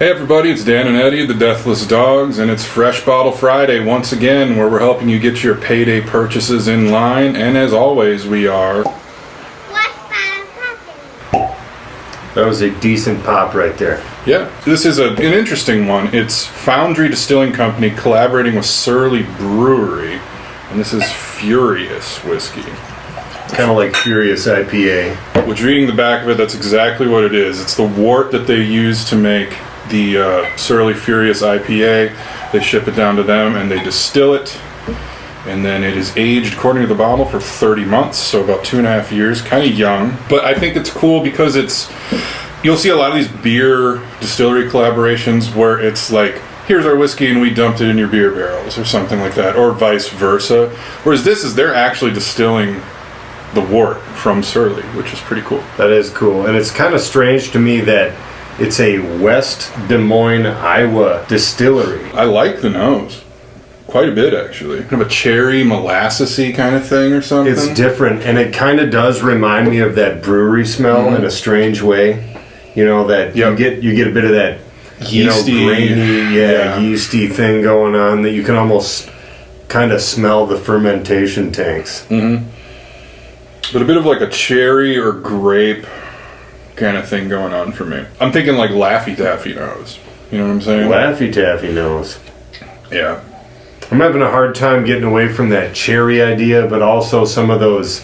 Hey everybody, it's Dan and Eddie, the Deathless Dogs, and it's Fresh Bottle Friday once again, where we're helping you get your payday purchases in line, and as always, we are... That was a decent pop right there. Yeah, this is an interesting one. It's Foundry Distilling Company collaborating with Surly Brewery, and this is Furious Whiskey. Kind of like Furious IPA. Which, reading the back of it, that's exactly what it is. It's the wort that they use to make the Surly Furious IPA. They ship it down to them and they distill it, and then it is aged according to the bottle for 30 months, so about 2.5 years. Kind of young, but I think it's cool because you'll see a lot of these beer distillery collaborations where it's like, here's our whiskey and we dumped it in your beer barrels or something like that, or vice versa, whereas they're actually distilling the wort from Surly, which is pretty cool. That is cool, and it's kind of strange to me that it's a West Des Moines, Iowa distillery. I like the nose. Quite a bit, actually. Kind of a cherry, molassesy kind of thing or something. It's different, and it kind of does remind me of that brewery smell in a strange way. You know, that you get a bit of that yeasty, grainy, yeasty thing going on that you can almost kind of smell the fermentation tanks. Mm-hmm. But a bit of like a cherry or grape kind of thing going on for me. I'm thinking like Laffy Taffy nose. You know what I'm saying? Laffy Taffy nose. Yeah. I'm having a hard time getting away from that cherry idea, but also some of those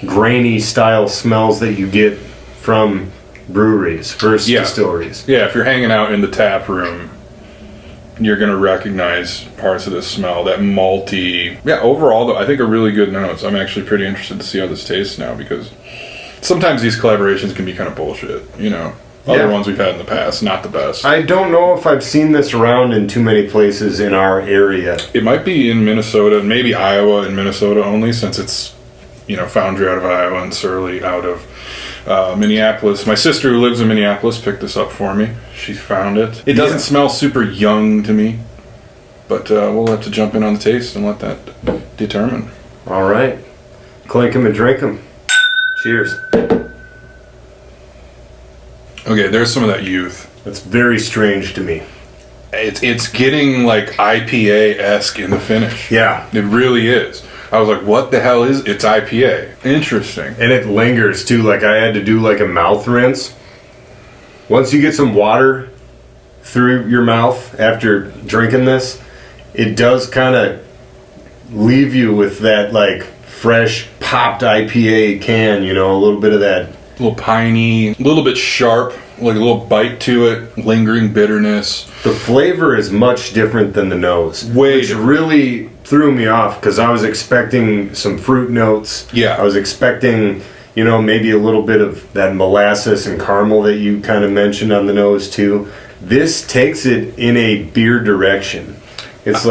grainy style smells that you get from breweries versus distilleries. Yeah, if you're hanging out in the tap room, you're going to recognize parts of this smell, that malty. Yeah, overall, though, I think a really good nose. I'm actually pretty interested to see how this tastes now, because sometimes these collaborations can be kind of bullshit, you know. Other ones we've had in the past, not the best. I don't know if I've seen this around in too many places in our area. It might be in Minnesota, maybe Iowa and Minnesota only, since it's, Foundry out of Iowa and Surly out of Minneapolis. My sister, who lives in Minneapolis, picked this up for me. She found it. It doesn't smell super young to me, but we'll have to jump in on the taste and let that determine. All right. Clink 'em and drink 'em. Cheers. Okay, there's some of that youth. That's very strange to me. It's getting like IPA-esque in the finish. Yeah. It really is. I was like, what the hell is it's IPA? Interesting. And it lingers too. Like, I had to do like a mouth rinse. Once you get some water through your mouth after drinking this, it does kind of leave you with that like fresh popped IPA can, a little bit of that. A little piney, a little bit sharp, like a little bite to it, lingering bitterness. The flavor is much different than the nose. Which really threw me off, because I was expecting some fruit notes. Yeah. I was expecting, maybe a little bit of that molasses and caramel that you kind of mentioned on the nose too. This takes it in a beer direction. It's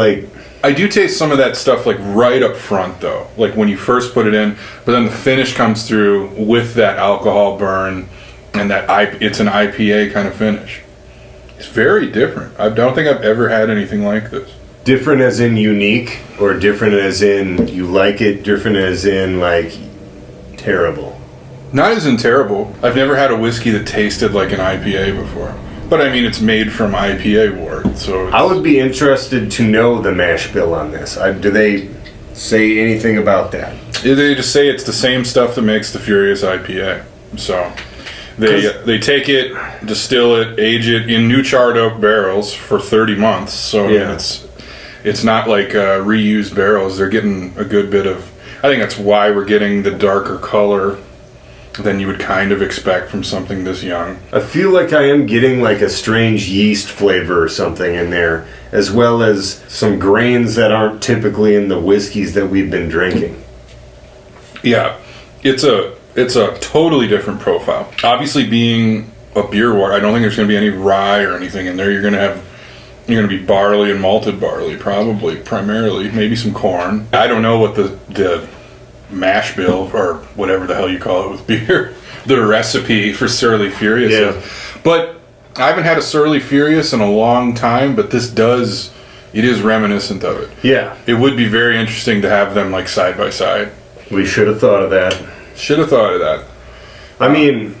I do taste some of that stuff like right up front though, like when you first put it in, but then the finish comes through with that alcohol burn and it's an IPA kind of finish. It's very different. I don't think I've ever had anything like this. Different as in unique, or different as in you like it, different as in like terrible? Not as in terrible. I've never had a whiskey that tasted like an IPA before. But I mean, it's made from IPA wort, so I would be interested to know the mash bill on this. Do they say anything about that? They just say it's the same stuff that makes the Furious IPA. So they take it, distill it, age it in new charred oak barrels for 30 months. So it's not like reused barrels. They're getting a good bit of. I think that's why we're getting the darker color than you would kind of expect from something this young. I feel like I am getting like a strange yeast flavor or something in there, as well as some grains that aren't typically in the whiskeys that we've been drinking. Yeah, it's a totally different profile. Obviously, being a beer wort, I don't think there's going to be any rye or anything in there. You're going to be barley and malted barley, probably, primarily, maybe some corn. I don't know what the mash bill, or whatever the hell you call it with beer, the recipe for Surly Furious is. But I haven't had a Surly Furious in a long time, but it is reminiscent of it. Yeah. It would be very interesting to have them like side by side. We should have thought of that. Should have thought of that. I mean,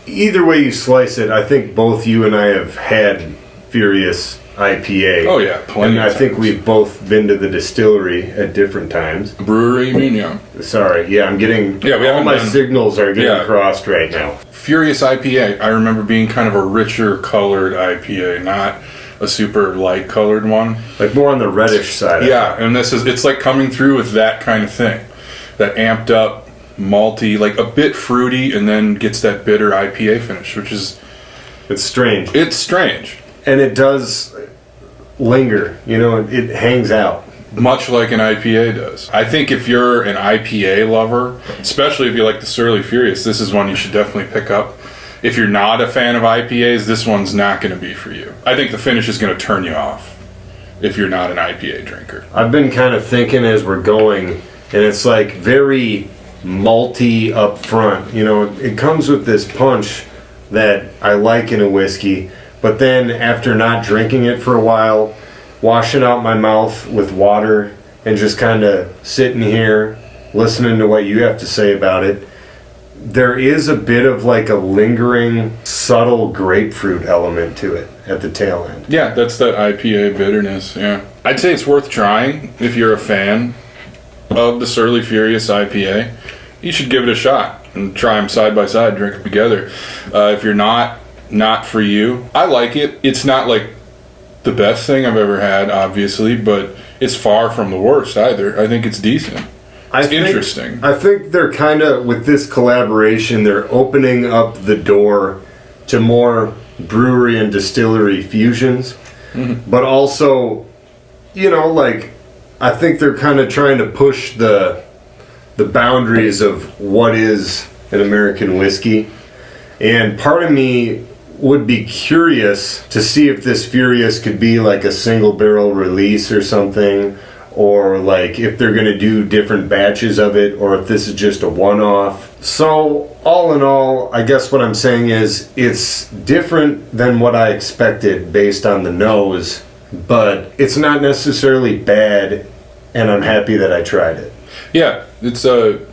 either way you slice it, I think both you and I have had Furious IPA. Oh yeah, plenty. And I think we've both been to the distillery at different times. Brewery, you mean, yeah. Sorry, yeah, I'm getting... Yeah, we all haven't my done- signals are getting Yeah. crossed right now. Furious IPA, I remember being kind of a richer colored IPA, not a super light colored one. Like more on the reddish side. Yeah, and it's like coming through with that kind of thing. That amped up, malty, like a bit fruity, and then gets that bitter IPA finish, which is... It's strange. It's strange. And it does linger, you know, it hangs out. Much like an IPA does. I think if you're an IPA lover, especially if you like the Surly Furious, this is one you should definitely pick up. If you're not a fan of IPAs, this one's not going to be for you. I think the finish is going to turn you off if you're not an IPA drinker. I've been kind of thinking as we're going, and it's like very malty up front. You know, it comes with this punch that I like in a whiskey, but then after not drinking it for a while, washing out my mouth with water and just kind of sitting here listening to what you have to say about it, there is a bit of like a lingering, subtle grapefruit element to it at the tail end. Yeah, that's that IPA bitterness, yeah. I'd say it's worth trying if you're a fan of the Surly Furious IPA. You should give it a shot and try them side by side, drink them together. If you're not for you. I like it. It's not like the best thing I've ever had, obviously, but it's far from the worst either. I think it's decent. It's interesting. I think they're kind of, with this collaboration, they're opening up the door to more brewery and distillery fusions. Mm-hmm. But also, you know, like, I think they're kind of trying to push the boundaries of what is an American whiskey. And part of me would be curious to see if this Furious could be like a single barrel release or something, or like if they're going to do different batches of it, or if this is just a one-off. So all in all, I guess what I'm saying is it's different than what I expected based on the nose, but it's not necessarily bad, and I'm happy that I tried it. Yeah, it's a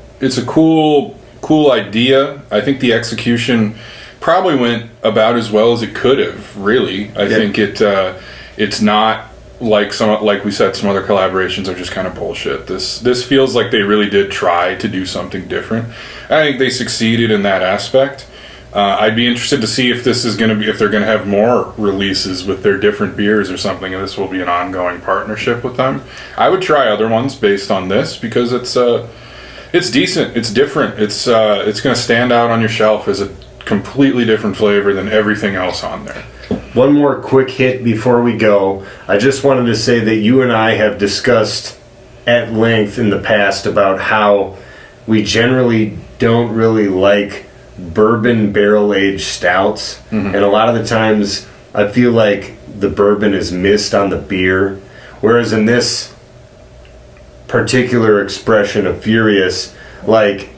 cool idea. I think the execution probably went about as well as it could have, really. I think it's not like we said, some other collaborations are just kind of bullshit. This feels like they really did try to do something different. I think they succeeded in that aspect. I'd be interested to see if this is going to be, if they're going to have more releases with their different beers or something, and this will be an ongoing partnership with them. I would try other ones based on this because it's decent, it's different, it's going to stand out on your shelf as a completely different flavor than everything else on there. One more quick hit before we go. I just wanted to say that you and I have discussed at length in the past about how we generally don't really like bourbon barrel-aged stouts. Mm-hmm. And a lot of the times I feel like the bourbon is missed on the beer. Whereas in this particular expression of Furious, like,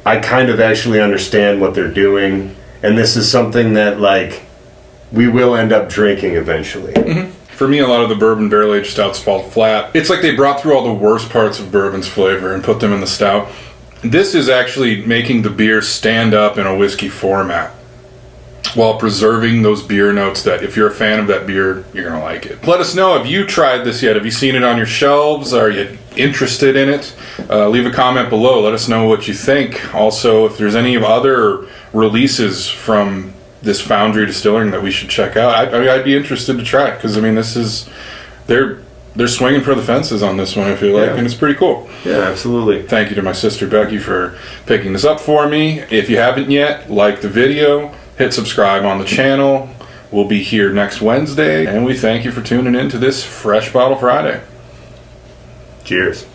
I kind of actually understand what they're doing, and this is something that, like, we will end up drinking eventually. Mm-hmm. For me, a lot of the bourbon barrel-aged stouts fall flat. It's like they brought through all the worst parts of bourbon's flavor and put them in the stout. This is actually making the beer stand up in a whiskey format while preserving those beer notes that if you're a fan of that beer, you're going to like it. Let us know, have you tried this yet? Have you seen it on your shelves? Are you interested in it? Leave a comment below. Let us know what you think. Also, if there's any other releases from this Foundry Distilling that we should check out, I'd be interested to try it because, I mean, this is... They're swinging for the fences on this one, I feel like, and it's pretty cool. Yeah, absolutely. Thank you to my sister Becky for picking this up for me. If you haven't yet, like the video, hit subscribe on the channel. We'll be here next Wednesday, and we thank you for tuning in to this Fresh Bottle Friday. Cheers.